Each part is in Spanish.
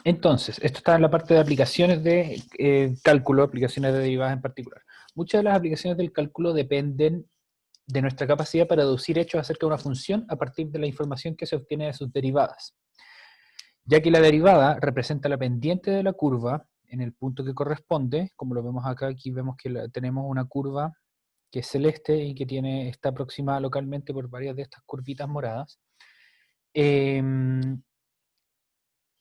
Entonces, esto está en la parte de aplicaciones de cálculo, aplicaciones de derivadas en particular. Muchas de las aplicaciones del cálculo dependen de nuestra capacidad para deducir hechos acerca de una función a partir de la información que se obtiene de sus derivadas. Ya que la derivada representa la pendiente de la curva en el punto que corresponde, como lo vemos acá, aquí vemos que tenemos una curva que es celeste y que está aproximada localmente por varias de estas curvitas moradas.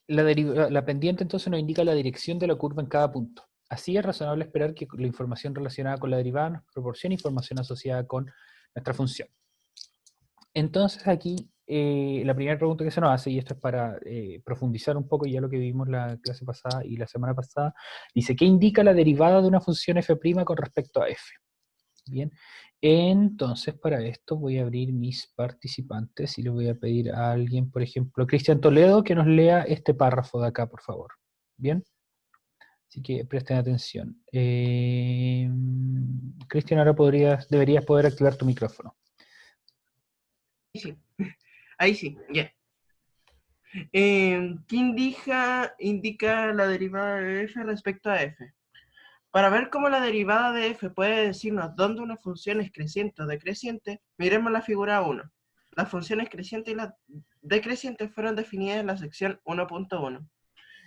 La pendiente entonces nos indica la dirección de la curva en cada punto. Así es razonable esperar que la información relacionada con la derivada nos proporcione información asociada con nuestra función. Entonces aquí la primera pregunta que se nos hace, y esto es para profundizar un poco ya lo que vimos la clase pasada y la semana pasada, dice, ¿qué indica la derivada de una función f' con respecto a f? Bien, entonces para esto voy a abrir mis participantes y le voy a pedir a alguien, por ejemplo, Cristian Toledo, que nos lea este párrafo de acá, por favor. Bien, así que presten atención. Cristian, ahora deberías poder activar tu micrófono. Sí, ahí sí, ya. ¿Qué indica la derivada de f respecto a f? Para ver cómo la derivada de f puede decirnos dónde una función es creciente o decreciente, miremos la figura 1. Las funciones creciente y la decreciente fueron definidas en la sección 1.1.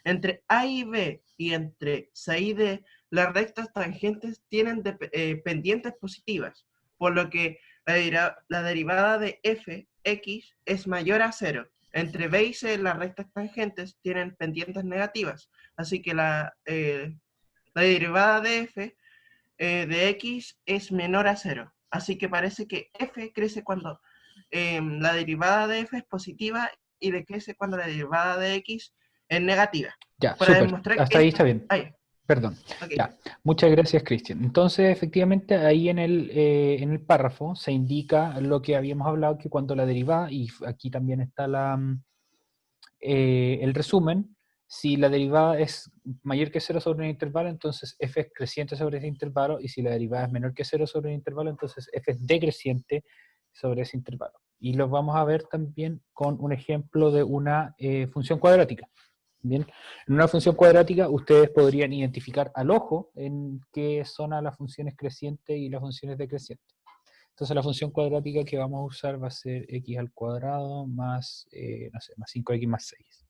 Entre a y b y entre c y d, las rectas tangentes tienen pendientes positivas, por lo que la derivada de f, x, es mayor a 0. Entre b y c, las rectas tangentes tienen pendientes negativas, así que la derivada de f de x es menor a 0. Así que parece que f crece cuando la derivada de f es positiva y decrece cuando la derivada de x es negativa. Ya, Para súper. demostrar Hasta ahí está esto, bien. Perdón. okay. Ya, muchas gracias, Cristian. Entonces, efectivamente, ahí en el párrafo se indica lo que habíamos hablado, que cuando la derivada, y aquí también está el resumen, si la derivada es mayor que 0 sobre un intervalo, entonces f es creciente sobre ese intervalo, y si la derivada es menor que 0 sobre un intervalo, entonces f es decreciente sobre ese intervalo. Y lo vamos a ver también con un ejemplo de una función cuadrática. Bien, en una función cuadrática ustedes podrían identificar al ojo en qué zona la función es creciente y la función es decreciente. Entonces la función cuadrática que vamos a usar va a ser x al cuadrado más, no sé, más 5x más 6.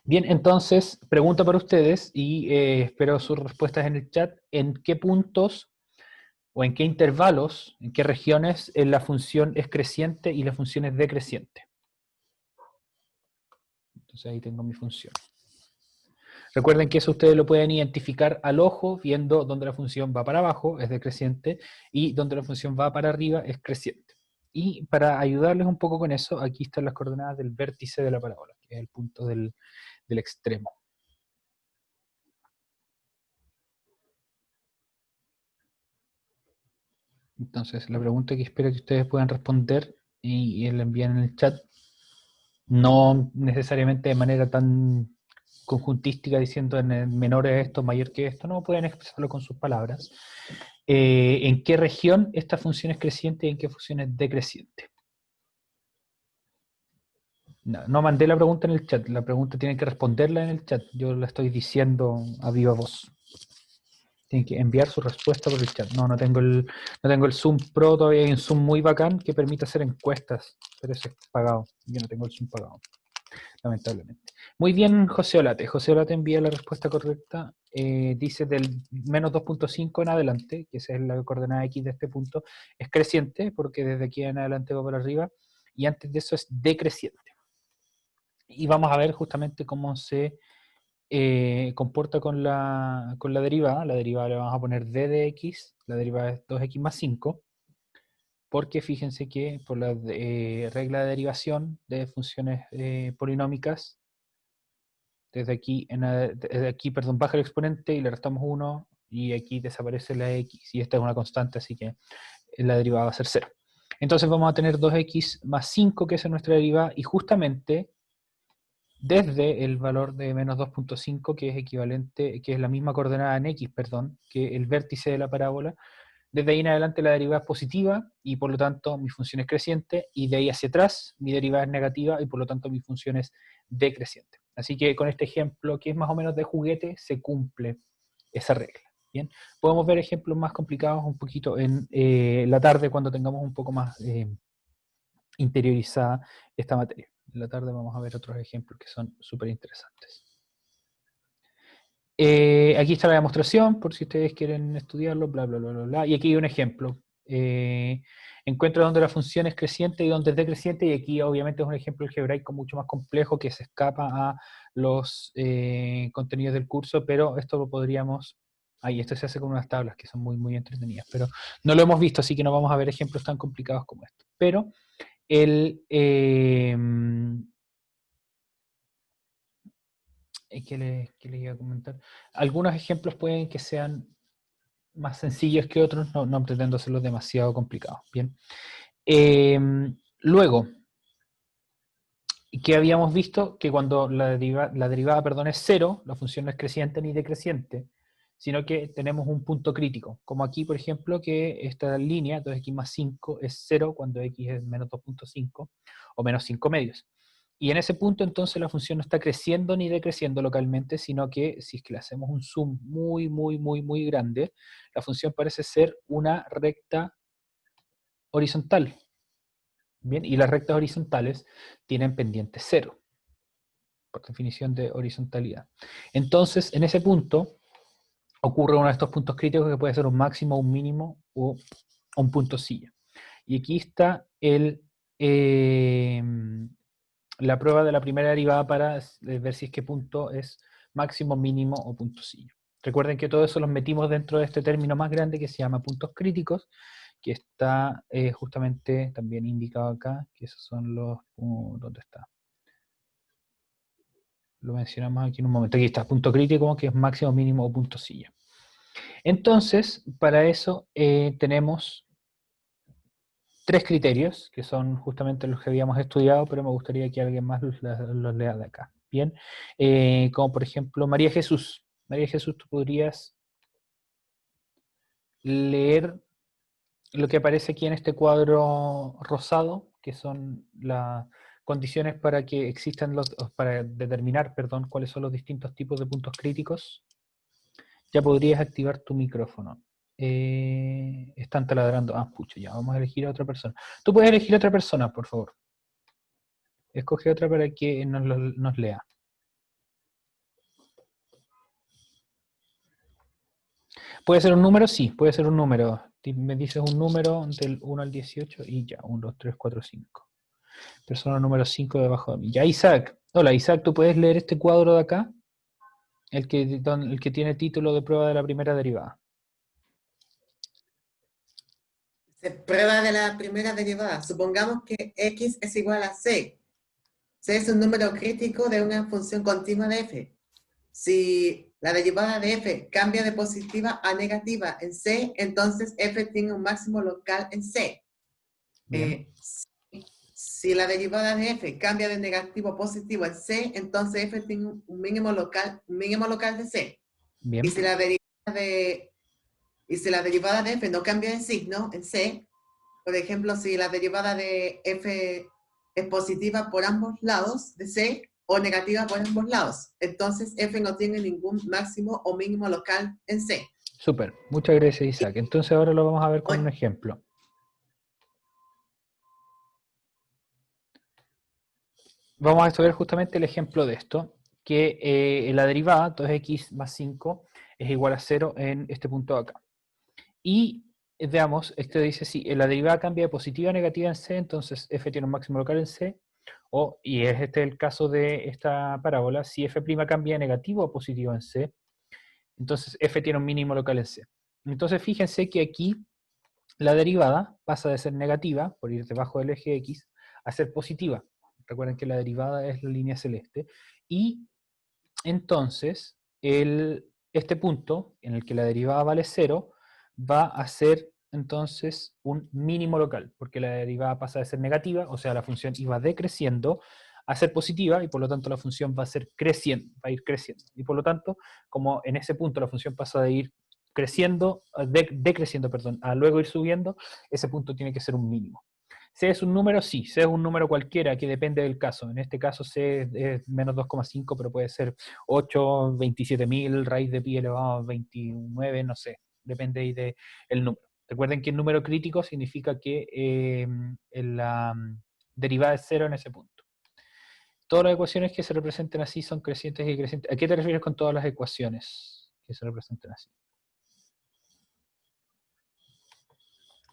Bien, entonces, pregunta para ustedes y espero sus respuestas en el chat. ¿En qué puntos o en qué intervalos, en qué regiones la función es creciente y la función es decreciente? Entonces ahí tengo mi función. Recuerden que eso ustedes lo pueden identificar al ojo, viendo dónde la función va para abajo, es decreciente, y donde la función va para arriba, es creciente. Y para ayudarles un poco con eso, aquí están las coordenadas del vértice de la parábola, que es el punto del extremo. Entonces, la pregunta que espero que ustedes puedan responder y la envíen en el chat, no necesariamente de manera tan conjuntística diciendo en el menor es esto, mayor que esto, no, pueden expresarlo con sus palabras. ¿En qué región esta función es creciente y en qué función es decreciente? No mandé la pregunta en el chat, la pregunta tienen que responderla en el chat, yo la estoy diciendo a viva voz. Tienen que enviar su respuesta por el chat. No tengo el Zoom Pro todavía, hay un Zoom muy bacán que permite hacer encuestas, pero ese es pagado, yo no tengo el Zoom pagado, lamentablemente. Muy bien, José Olate. José Olate envía la respuesta correcta. Dice del menos 2.5 en adelante, que esa es la coordenada X de este punto, es creciente, porque desde aquí en adelante va para arriba, y antes de eso es decreciente. Y vamos a ver justamente cómo se comporta con la derivada. La derivada le vamos a poner d de x, la derivada es 2x más 5, porque fíjense que por la regla de derivación de funciones polinómicas, desde aquí, perdón, baja el exponente y le restamos 1, y aquí desaparece la x, y esta es una constante, así que la derivada va a ser 0. Entonces vamos a tener 2x más 5, que es nuestra derivada, y justamente desde el valor de menos 2.5, que es equivalente, que es la misma coordenada en x, perdón, que el vértice de la parábola, desde ahí en adelante la derivada es positiva y por lo tanto mi función es creciente, y de ahí hacia atrás mi derivada es negativa y por lo tanto mi función es decreciente. Así que con este ejemplo, que es más o menos de juguete, se cumple esa regla. Bien, podemos ver ejemplos más complicados un poquito en la tarde cuando tengamos un poco más interiorizada esta materia. En la tarde vamos a ver otros ejemplos que son súper interesantes. Aquí está la demostración, por si ustedes quieren estudiarlo, bla, bla, bla, bla, bla. Y aquí hay un ejemplo. Encuentra donde la función es creciente y donde es decreciente, y aquí obviamente es un ejemplo algebraico mucho más complejo que se escapa a los contenidos del curso, pero esto lo podríamos... Ahí, esto se hace con unas tablas que son muy, muy entretenidas, pero no lo hemos visto, así que no vamos a ver ejemplos tan complicados como estos. Pero el... ¿qué les iba a comentar? Algunos ejemplos pueden que sean más sencillos que otros, no pretendo hacerlos demasiado complicados. Bien. Luego, que habíamos visto que cuando la derivada, perdón, es cero, la función no es creciente ni decreciente, sino que tenemos un punto crítico, como aquí, por ejemplo, que esta línea, entonces x más 5 es 0 cuando x es menos 2.5 o menos 5 medios. Y en ese punto, entonces, la función no está creciendo ni decreciendo localmente, sino que si es que le hacemos un zoom muy, muy, muy, muy grande, la función parece ser una recta horizontal. Bien, y las rectas horizontales tienen pendiente cero, por definición de horizontalidad. Entonces, en ese punto, ocurre uno de estos puntos críticos que puede ser un máximo, un mínimo o un punto silla. Y aquí está la prueba de la primera derivada para ver si es que punto es máximo, mínimo o punto silla. Recuerden que todo eso los metimos dentro de este término más grande que se llama puntos críticos, que está justamente también indicado acá, que esos son los... ¿dónde está? Lo mencionamos aquí en un momento. Aquí está, punto crítico, que es máximo, mínimo o punto silla. Entonces, para eso tenemos tres criterios, que son justamente los que habíamos estudiado, pero me gustaría que alguien más los lea de acá. Bien, como por ejemplo María Jesús. María Jesús, ¿tú podrías leer lo que aparece aquí en este cuadro rosado, que son las condiciones para que existan para determinar, perdón, cuáles son los distintos tipos de puntos críticos? Ya podrías activar tu micrófono. Están taladrando. Ah, pucha, ya, vamos a elegir a otra persona. Tú puedes elegir a otra persona, por favor. Escoge otra para que nos lea. ¿Puede ser un número? Sí, puede ser un número. Me dices un número del 1 al 18 y ya, 1, 2, 3, 4, 5. Persona número 5 debajo de mí. Ya, Isaac. Hola, Isaac, ¿tú puedes leer este cuadro de acá? El que tiene título de prueba de la primera derivada. Prueba de la primera derivada. Supongamos que x es igual a c. C es un número crítico de una función continua de f. Si la derivada de f cambia de positiva a negativa en c, entonces f tiene un máximo local en c. Si la derivada de f cambia de negativo a positivo en c, entonces f tiene un mínimo local de c. Bien. Y si la derivada de f no cambia de signo en c, por ejemplo, si la derivada de f es positiva por ambos lados de c o negativa por ambos lados, entonces f no tiene ningún máximo o mínimo local en c. Súper, muchas gracias, Isaac. Entonces ahora lo vamos a ver con un ejemplo. Vamos a estudiar justamente el ejemplo de esto, que la derivada, 2x más 5, es igual a 0 en este punto de acá. Y veamos, esto dice si la derivada cambia de positiva a negativa en c, entonces f tiene un máximo local en c, y es este el caso de esta parábola, si f' cambia de negativo a positivo en c, entonces f tiene un mínimo local en c. Entonces fíjense que aquí la derivada pasa de ser negativa, por ir debajo del eje x, a ser positiva. Recuerden que la derivada es la línea celeste. Y entonces, este punto, en el que la derivada vale 0, va a ser entonces un mínimo local, porque la derivada pasa de ser negativa, o sea, la función iba decreciendo, a ser positiva, y por lo tanto la función va a ir creciendo. Y por lo tanto, como en ese punto la función pasa de ir creciendo, decreciendo, perdón, a luego ir subiendo, ese punto tiene que ser un mínimo. C es un número, sí, C es un número cualquiera que depende del caso. En este caso C es menos 2,5, pero puede ser 8, 27.000, raíz de pi elevado a 29, no sé, depende ahí del número. Recuerden que el número crítico significa que la derivada es 0 en ese punto. Todas las ecuaciones que se representen así son crecientes y decrecientes. ¿A qué te refieres con todas las ecuaciones que se representen así?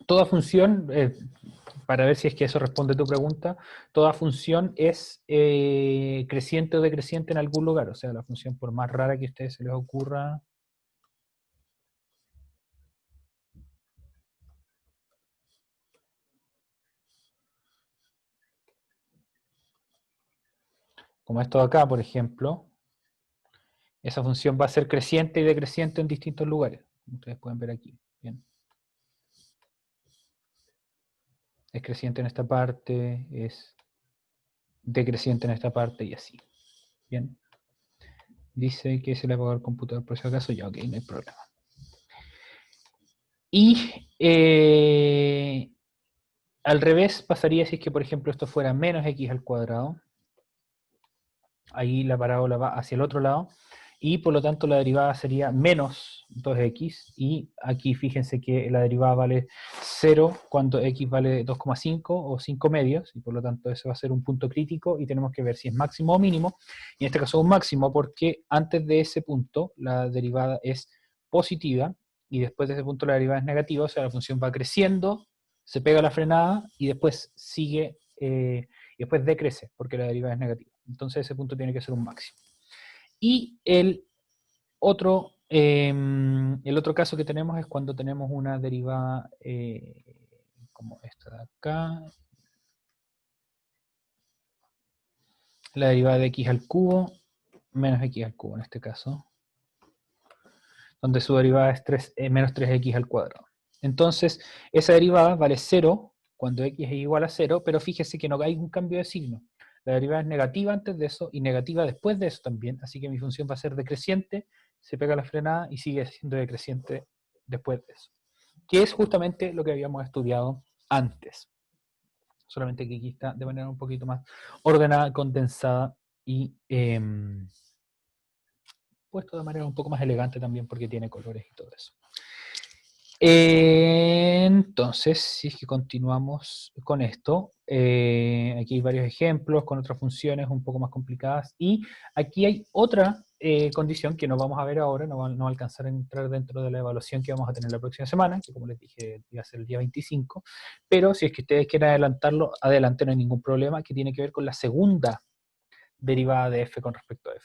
Toda función, para ver si es que eso responde a tu pregunta, toda función es creciente o decreciente en algún lugar. O sea, la función, por más rara que a ustedes se les ocurra, como esto de acá, por ejemplo, esa función va a ser creciente y decreciente en distintos lugares. Ustedes pueden ver aquí. Bien. Es creciente en esta parte, es decreciente en esta parte y así. Bien. Dice que se le apagó el computador por si acaso, ya, ok, no hay problema. Y al revés pasaría si es que, por ejemplo, esto fuera menos x al cuadrado. Ahí la parábola va hacia el otro lado. Y por lo tanto la derivada sería menos 2x. Y aquí fíjense que la derivada vale 0 cuando x vale 2,5 o 5 medios. Y por lo tanto ese va a ser un punto crítico. Y tenemos que ver si es máximo o mínimo. Y en este caso es un máximo porque antes de ese punto la derivada es positiva. Y después de ese punto la derivada es negativa. O sea, la función va creciendo, se pega la frenada y después sigue... y después decrece porque la derivada es negativa. Entonces ese punto tiene que ser un máximo. Y el otro caso que tenemos es cuando tenemos una derivada como esta de acá. La derivada de x al cubo menos x al cubo en este caso. Donde su derivada es menos 3x al cuadrado. Entonces esa derivada vale 0 cuando x es igual a 0, pero fíjese que no hay un cambio de signo. La derivada es negativa antes de eso y negativa después de eso también, así que mi función va a ser decreciente, se pega la frenada y sigue siendo decreciente después de eso. Que es justamente lo que habíamos estudiado antes. Solamente que aquí está de manera un poquito más ordenada, condensada y puesto de manera un poco más elegante también porque tiene colores y todo eso. Entonces, si es que continuamos con esto, aquí hay varios ejemplos con otras funciones un poco más complicadas y aquí hay otra condición que no vamos a ver ahora, no va a alcanzar a entrar dentro de la evaluación que vamos a tener la próxima semana, que como les dije iba a ser el día 25, pero si es que ustedes quieren adelantarlo, adelante, no hay ningún problema, que tiene que ver con la segunda derivada de f con respecto a f.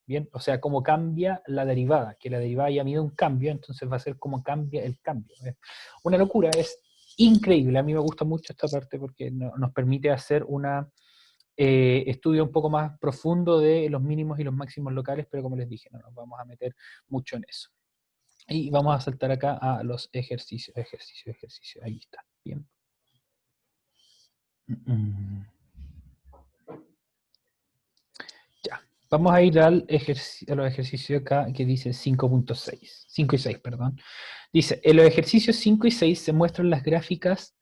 Bien, o sea, cómo cambia la derivada, que la derivada ya mide un cambio, entonces va a ser cómo cambia el cambio. Una locura, es increíble, a mí me gusta mucho esta parte porque nos permite hacer un estudio un poco más profundo de los mínimos y los máximos locales, pero como les dije, no nos vamos a meter mucho en eso. Y vamos a saltar acá a los ejercicios, ahí está, bien. Ya. Vamos a ir a los ejercicios acá que dice 5.6. 5 y 6, perdón. Dice, en los ejercicios 5 y 6 se muestran las gráficas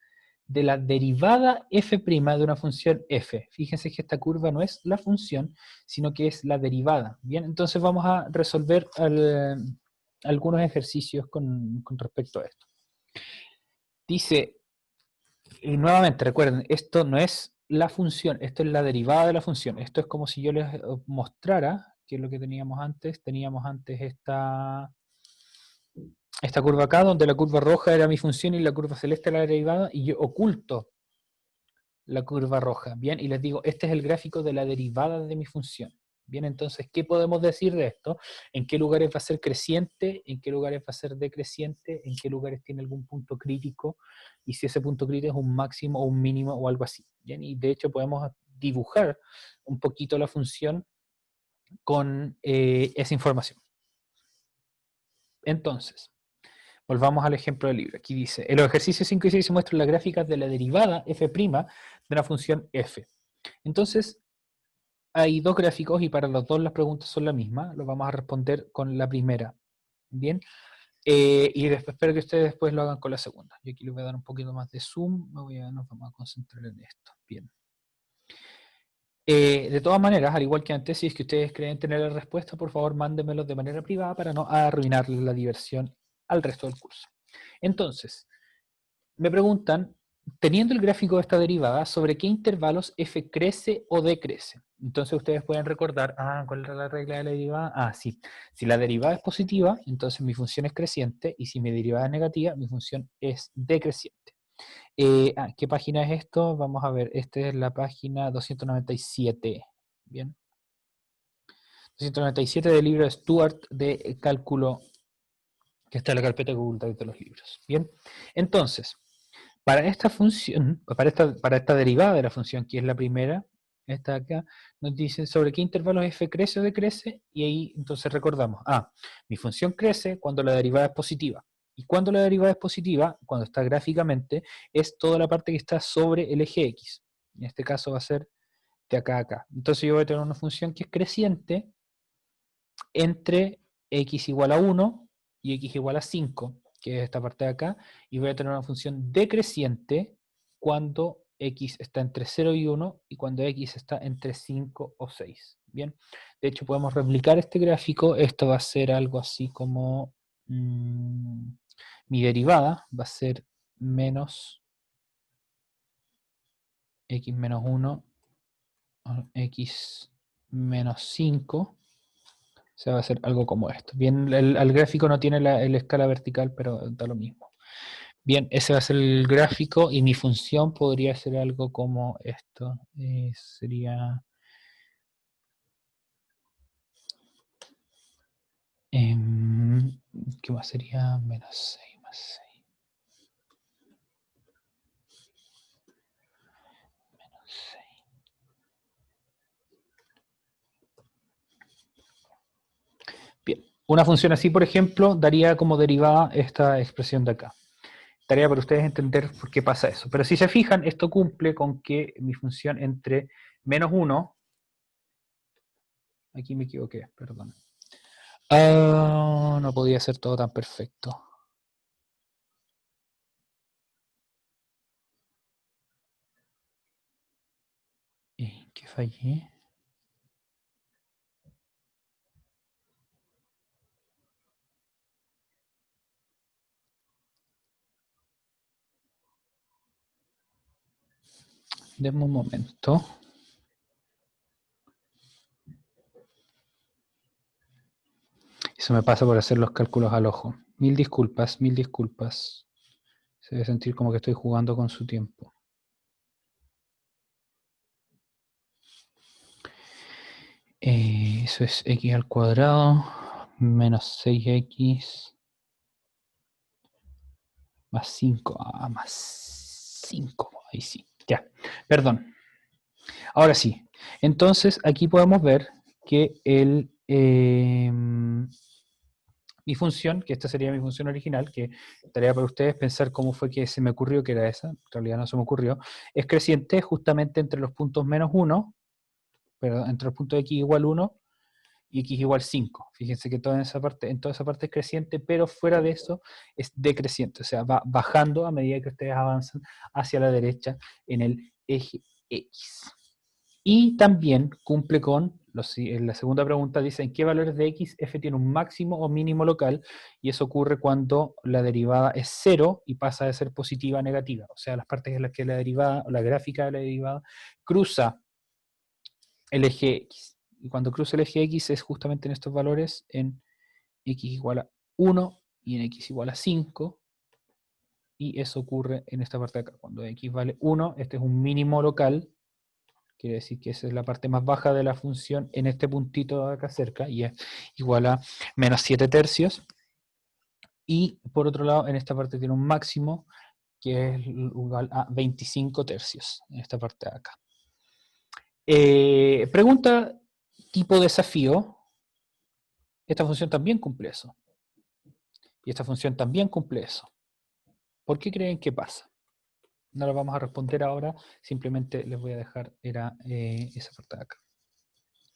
de la derivada f' de una función f. Fíjense que esta curva no es la función, sino que es la derivada. Bien, entonces vamos a resolver algunos ejercicios con respecto a esto. Dice, y nuevamente recuerden, esto no es la función, esto es la derivada de la función. Esto es como si yo les mostrara, que es lo que teníamos antes esta curva acá, donde la curva roja era mi función y la curva celeste era la derivada, y yo oculto la curva roja, ¿bien? Y les digo, este es el gráfico de la derivada de mi función. Bien, entonces, ¿qué podemos decir de esto? ¿En qué lugares va a ser creciente? ¿En qué lugares va a ser decreciente? ¿En qué lugares tiene algún punto crítico? Y si ese punto crítico es un máximo o un mínimo o algo así. Bien, y de hecho podemos dibujar un poquito la función con esa información. Entonces, volvamos al ejemplo del libro. Aquí dice, en los ejercicios 5 y 6 se muestran las gráficas de la derivada f' de una función f. Entonces, hay dos gráficos y para los dos las preguntas son la misma. Los vamos a responder con la primera. Bien. Y después espero que ustedes después lo hagan con la segunda. Yo aquí les voy a dar un poquito más de zoom. Nos vamos a concentrar en esto. Bien. De todas maneras, al igual que antes, si es que ustedes creen tener la respuesta, por favor, mándenmelo de manera privada para no arruinar la diversión al resto del curso. Entonces, me preguntan, teniendo el gráfico de esta derivada, ¿sobre qué intervalos f crece o decrece? Entonces ustedes pueden recordar, ¿cuál era la regla de la derivada? Sí, si la derivada es positiva, entonces mi función es creciente, y si mi derivada es negativa, mi función es decreciente. ¿Qué página es esto? Vamos a ver, esta es la página 297. Bien. 297 del libro de Stuart de cálculo, que está en la carpeta que oculta de los libros. Bien. Entonces, para esta función, para esta derivada de la función, que es la primera, esta de acá, nos dice sobre qué intervalos f crece o decrece, y ahí entonces recordamos, mi función crece cuando la derivada es positiva. Y cuando la derivada es positiva, cuando está gráficamente, es toda la parte que está sobre el eje x. En este caso va a ser de acá a acá. Entonces yo voy a tener una función que es creciente entre x igual a 1 y x igual a 5, que es esta parte de acá, y voy a tener una función decreciente cuando x está entre 0 y 1 y cuando x está entre 5 o 6. Bien, de hecho podemos replicar este gráfico. Esto va a ser algo así como mi derivada va a ser menos x menos 1 x menos 5. O sea, va a ser algo como esto. Bien, el gráfico no tiene la escala vertical, pero da lo mismo. Bien, ese va a ser el gráfico, y mi función podría ser algo como esto. Sería... ¿qué más sería? Menos 6 más 6. Menos 6. Bien, una función así, por ejemplo, daría como derivada esta expresión de acá. Tarea para ustedes entender por qué pasa eso. Pero si se fijan, esto cumple con que mi función entre menos 1, aquí me equivoqué, perdón. No podía ser todo tan perfecto. ¿En qué fallé? Denme un momento. Eso me pasa por hacer los cálculos al ojo. Mil disculpas, mil disculpas. Se debe sentir como que estoy jugando con su tiempo. Eso es x al cuadrado menos 6x más 5. Más 5. Ahí sí. Ya. Perdón. Ahora sí. Entonces, aquí podemos ver que mi función, que esta sería mi función original, que tarea para ustedes pensar cómo fue que se me ocurrió que era esa, en realidad no se me ocurrió, es creciente justamente entre los puntos menos 1, perdón, entre los puntos x igual 1 y x igual 5. Fíjense que en toda esa parte es creciente, pero fuera de eso es decreciente, o sea, va bajando a medida que ustedes avanzan hacia la derecha en el eje x. Y también cumple con, en la segunda pregunta dice, ¿en qué valores de x f tiene un máximo o mínimo local? Y eso ocurre cuando la derivada es 0 y pasa de ser positiva a negativa. O sea, las partes en las que la derivada, o la gráfica de la derivada, cruza el eje x. Y cuando cruza el eje x es justamente en estos valores, en x igual a 1 y en x igual a 5. Y eso ocurre en esta parte de acá. Cuando x vale 1, este es un mínimo local. Quiere decir que esa es la parte más baja de la función en este puntito de acá cerca, y es igual a menos 7 tercios. Y por otro lado, en esta parte tiene un máximo que es igual a 25 tercios, en esta parte de acá. Pregunta tipo desafío. Esta función también cumple eso. Y esta función también cumple eso. ¿Por qué creen que pasa? No lo vamos a responder ahora, simplemente les voy a dejar esa parte de acá.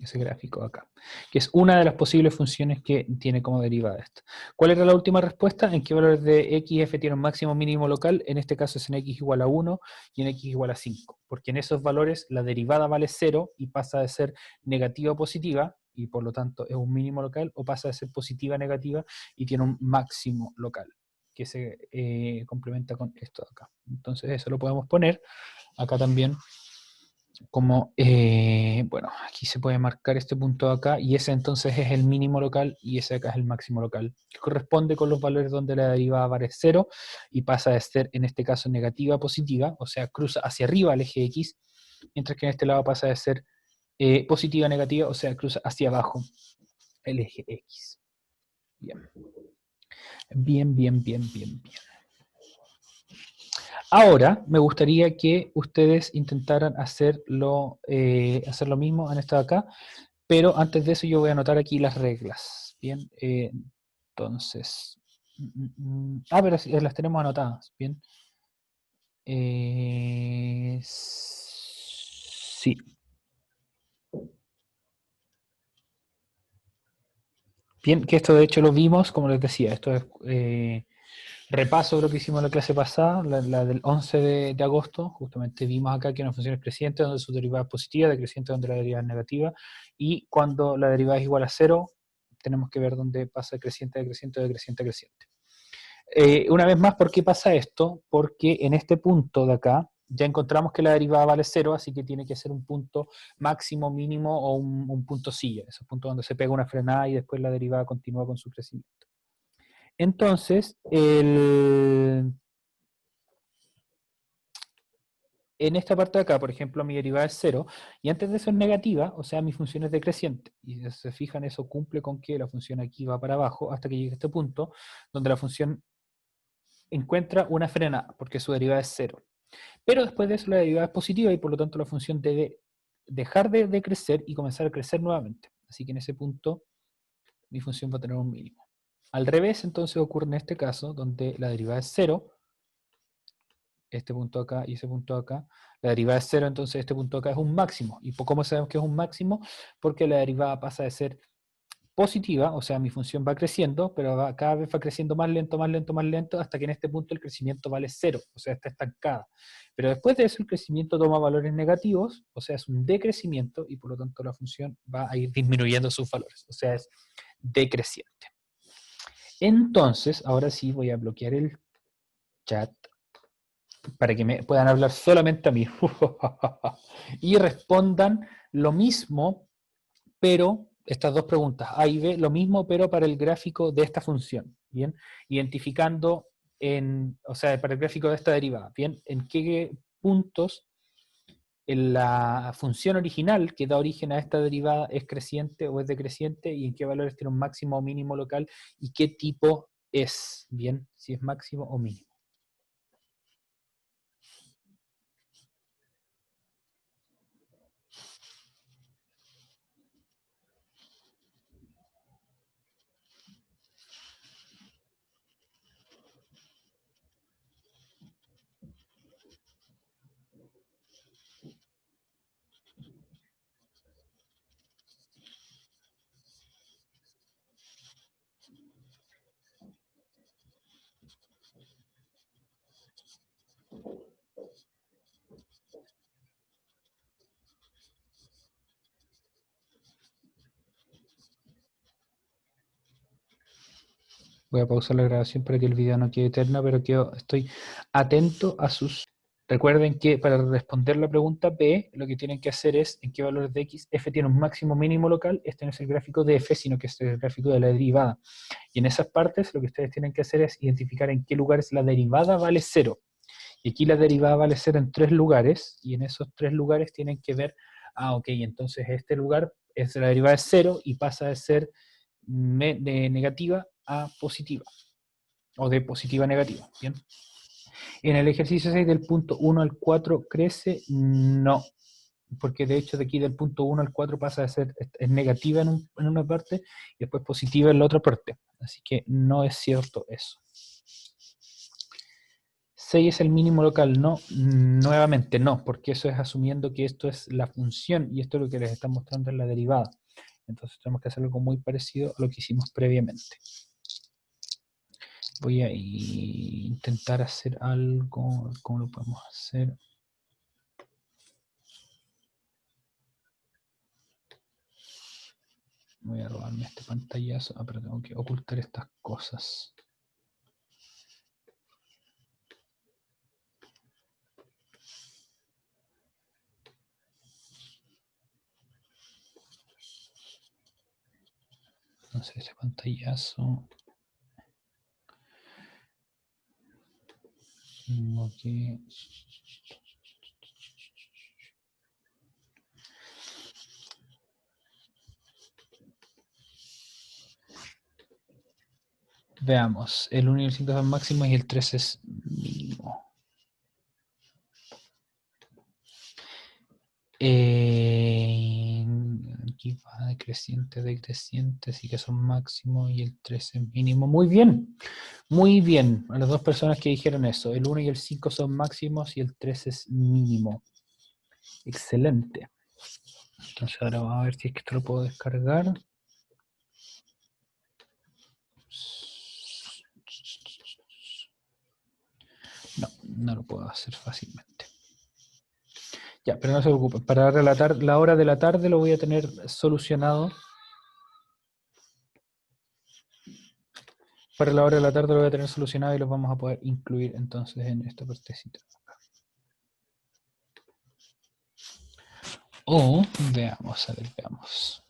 ese gráfico de acá, que es una de las posibles funciones que tiene como derivada esto. ¿Cuál era la última respuesta? ¿En qué valores de x y f tiene un máximo mínimo local? En este caso es en x igual a 1 y en x igual a 5, porque en esos valores la derivada vale 0 y pasa de ser negativa a positiva, y por lo tanto es un mínimo local, o pasa de ser positiva a negativa y tiene un máximo local, que se complementa con esto de acá. Entonces eso lo podemos poner acá también como, bueno, aquí se puede marcar este punto de acá, y ese entonces es el mínimo local, y ese acá es el máximo local, que corresponde con los valores donde la derivada vale 0, y pasa de ser, en este caso, negativa a positiva, o sea, cruza hacia arriba el eje X, mientras que en este lado pasa de ser positiva a negativa, o sea, cruza hacia abajo el eje X. Bien. Bien, bien, bien, bien, bien. Ahora, me gustaría que ustedes intentaran hacer lo mismo en esto de acá, pero antes de eso yo voy a anotar aquí las reglas. Bien, entonces... pero sí, las tenemos anotadas, bien. Sí. Bien, que esto de hecho lo vimos, como les decía, esto es repaso de lo que hicimos en la clase pasada, la del 11 de agosto. Justamente vimos acá que una función es creciente donde su derivada es positiva, decreciente donde la derivada es negativa, y cuando la derivada es igual a 0, tenemos que ver dónde pasa decreciente, decreciente, decreciente, decreciente. Una vez más, ¿por qué pasa esto? Porque en este punto de acá ya encontramos que la derivada vale 0, así que tiene que ser un punto máximo, mínimo o un punto silla, esos puntos donde se pega una frenada y después la derivada continúa con su crecimiento. Entonces, en esta parte de acá, por ejemplo, mi derivada es 0, y antes de eso es negativa, o sea, mi función es decreciente. Y si se fijan, eso cumple con que la función aquí va para abajo hasta que llegue a este punto, donde la función encuentra una frenada, porque su derivada es 0. Pero después de eso la derivada es positiva y por lo tanto la función debe dejar de crecer y comenzar a crecer nuevamente. Así que en ese punto mi función va a tener un mínimo. Al revés, entonces ocurre en este caso, donde la derivada es 0, este punto acá y ese punto acá, la derivada es 0, entonces este punto acá es un máximo. ¿Y cómo sabemos que es un máximo? Porque la derivada pasa de ser positiva, o sea, mi función va creciendo, pero cada vez va creciendo más lento, más lento, más lento, hasta que en este punto el crecimiento vale 0, o sea, está estancada. Pero después de eso el crecimiento toma valores negativos, o sea, es un decrecimiento, y por lo tanto la función va a ir disminuyendo sus valores, o sea, es decreciente. Entonces, ahora sí voy a bloquear el chat para que me puedan hablar solamente a mí y respondan lo mismo, pero estas dos preguntas, A y B, lo mismo, pero para el gráfico de esta función, ¿bien? Identificando, o sea, para el gráfico de esta derivada, ¿bien? En qué puntos en la función original que da origen a esta derivada es creciente o es decreciente, y en qué valores tiene un máximo o mínimo local, y qué tipo es, ¿bien? Si es máximo o mínimo. Voy a pausar la grabación para que el video no quede eterno, pero estoy atento a sus... Recuerden que para responder la pregunta B, lo que tienen que hacer es en qué valores de X, F tiene un máximo mínimo local. Este no es el gráfico de F, sino que este es el gráfico de la derivada. Y en esas partes lo que ustedes tienen que hacer es identificar en qué lugares la derivada vale 0. Y aquí la derivada vale 0 en 3 lugares, y en esos 3 lugares tienen que ver, ok, entonces este lugar es la derivada es 0 y pasa de ser de negativa a positiva, o de positiva a negativa, ¿bien? En el ejercicio 6 del punto 1 al 4 crece, no, porque de hecho de aquí del punto 1 al 4 pasa a ser, es negativa en una parte y después positiva en la otra parte, así que no es cierto eso. 6 es el mínimo local, no, nuevamente no, porque eso es asumiendo que esto es la función y esto es lo que les está mostrando en la derivada. Entonces tenemos que hacer algo muy parecido a lo que hicimos previamente. Voy a intentar hacer algo, ¿cómo lo podemos hacer? Voy a robarme este pantallazo, pero tengo que ocultar estas cosas. Entonces este pantallazo. Tengo que... Veamos, el 1 y el 5 son máximos y el 3 es mínimo. Aquí va decreciente, así que son máximos y el 3 es mínimo. Muy bien, a las dos personas que dijeron eso. El 1 y el 5 son máximos y el 3 es mínimo. Excelente. Entonces ahora vamos a ver si es que esto lo puedo descargar. No, no lo puedo hacer fácilmente. Ya, pero no se preocupen. Para relatar la hora de la tarde lo voy a tener solucionado. Para la hora de la tarde lo voy a tener solucionado y los vamos a poder incluir entonces en esta partecita. O, veamos, a ver, veamos.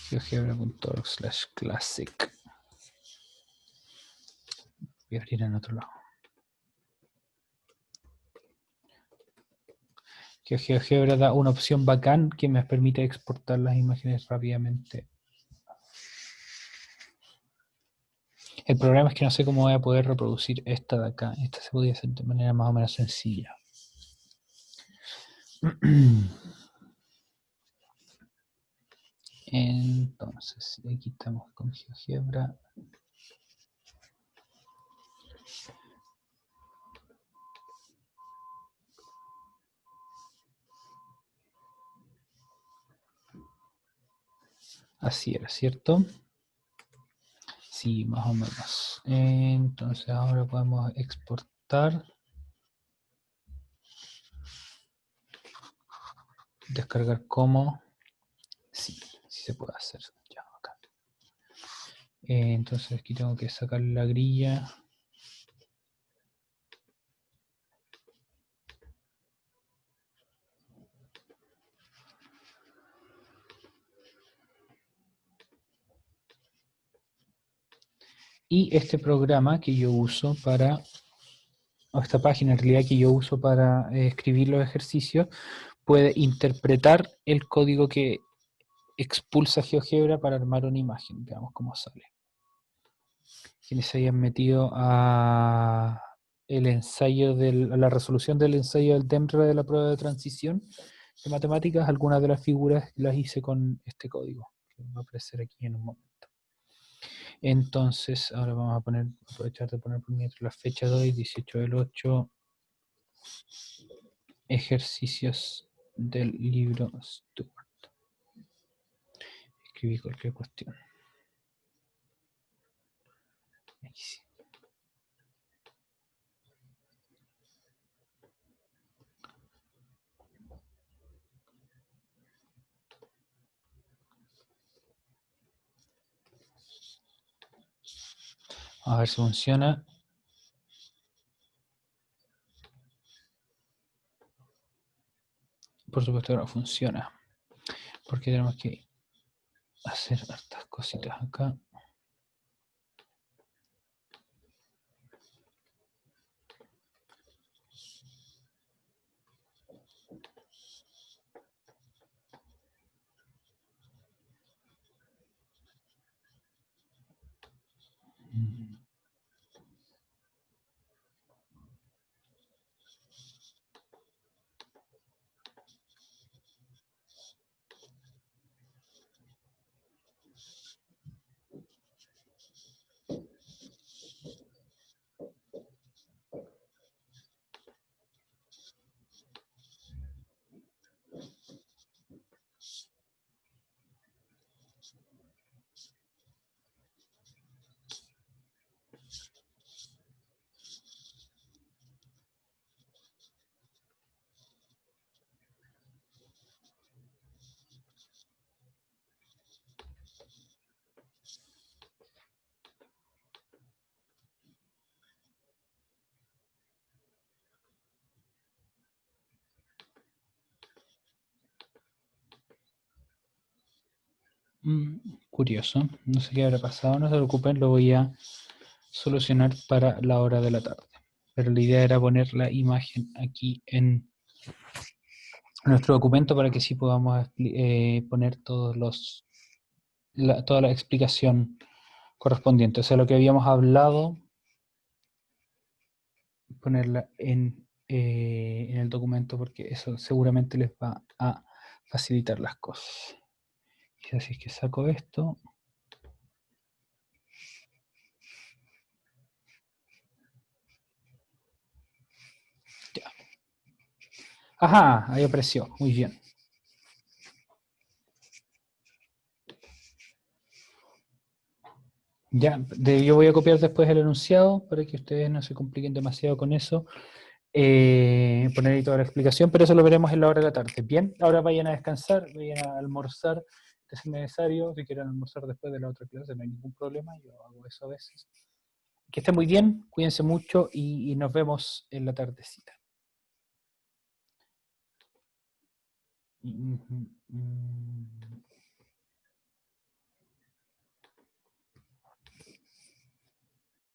GeoGebra.org/classic. Voy a abrir en otro lado. GeoGebra da una opción bacán que me permite exportar las imágenes rápidamente. El problema es que no sé cómo voy a poder reproducir esta de acá. Esta se podía hacer de manera más o menos sencilla. Entonces, aquí estamos con GeoGebra. Así era, ¿cierto? Sí, más o menos. Entonces ahora podemos exportar. Descargar como. Sí, sí se puede hacer. Ya, acá. Entonces aquí tengo que sacar la grilla. Y este programa que yo uso para, o esta página en realidad que yo uso para escribir los ejercicios, puede interpretar el código que expulsa GeoGebra para armar una imagen. Veamos cómo sale. Quienes se hayan metido a el ensayo a la resolución del ensayo del DEMRA de la prueba de transición de matemáticas, algunas de las figuras las hice con este código, que va a aparecer aquí en un momento. Entonces, ahora vamos a aprovechar de poner por mientras la fecha de hoy, 18 del 8, ejercicios del libro Stewart. Escribí cualquier cuestión. Aquí sí. A ver si funciona. Por supuesto que no funciona. Porque tenemos que hacer hartas cositas acá. Curioso. No sé qué habrá pasado. No se preocupen, lo voy a solucionar para la hora de la tarde. Pero la idea era poner la imagen aquí en nuestro documento para que sí podamos poner toda la explicación correspondiente. O sea, lo que habíamos hablado, ponerla en el documento porque eso seguramente les va a facilitar las cosas. Y así es que saco esto. Ya. Ajá, ahí apareció. Muy bien. Ya, yo voy a copiar después el enunciado para que ustedes no se compliquen demasiado con eso. Poner ahí toda la explicación, pero eso lo veremos en la hora de la tarde. Bien, ahora vayan a descansar, vayan a almorzar, si es necesario. Si quieren almorzar después de la otra clase, no hay ningún problema, yo hago eso a veces. Que estén muy bien, cuídense mucho y nos vemos en la tardecita.